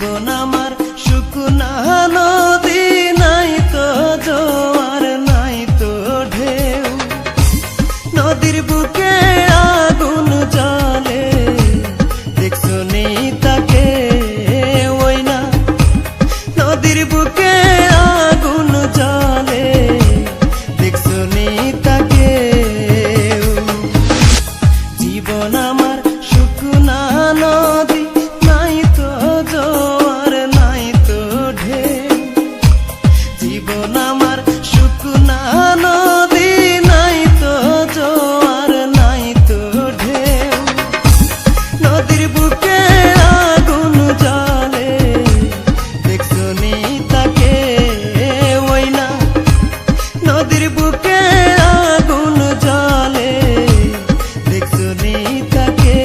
জীবন আমার শুকনা নদী, নাই তো জোয়ার নাই তো ঢেউ। নদীর বুকে আগুন জ্বলে, দেখছো নি তাকে ওই না। নদীর বুকে আগুন জ্বলে, দেখছো নি তাকে। জীবন আমার শুকনা নদী, নাই তো জোয়ার নাই তো ঢেউ। জীবন আমার শুকনা নদী, নাই তো জোয়ার নাই তো ঢেউ। নদীর বুকে আগুন জ্বলে, দেখছো নি তাকে ওই না। নদীর বুকে আগুন জ্বলে, দেখছো নি তাকে।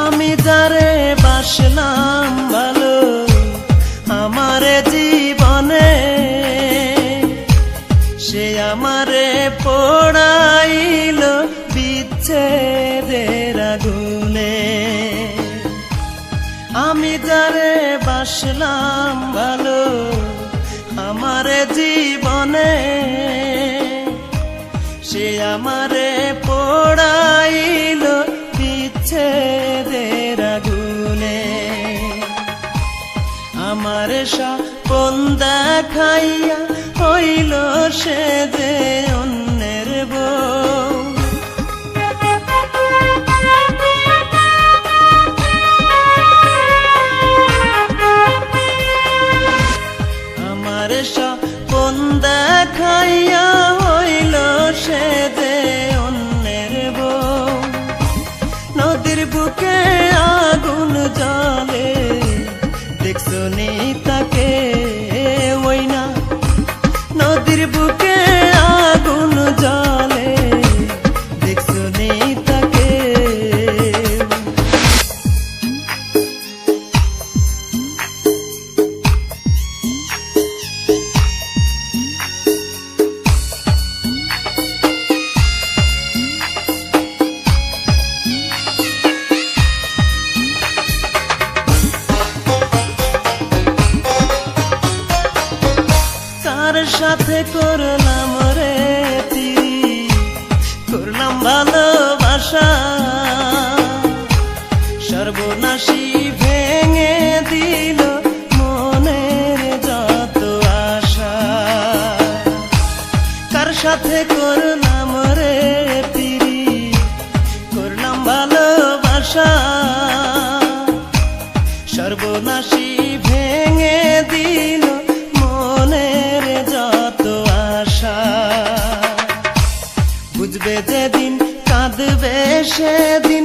আমি যারে বাসলাম ভালো আমারে জীবনে, সে আমারে পোড়াইল বিচ্ছেদের আগুনে। আমি যারে বাসলাম ভালো আমারে জীবনে, সে আমারে পোড়াইল বিচ্ছেদের আগুনে। আমার স্বপন দেখাইয়া হইল সে যে অন্যের বউ। আমার স্বপন দেখাইয়া হইল সে যে অন্যের বউ। নদীর বুকে আগুন জ্বলে, দেখছো নি তাকে ওই না। নদীর বুকে আগুন জ্বলে, দেখছো নি তাকে। কার সাথে করলাম রে তিরি, করলাম ভালোবাসা। সর্বনাশী ভেঙে দিল মনের যত আশা। কার সাথে করলাম রে তিরি, করলাম ভালোবাসা। সর্বনাশী ভেঙে দিল মনের যত আশা। বুঝবে যেদিন কাঁদবে সেদিন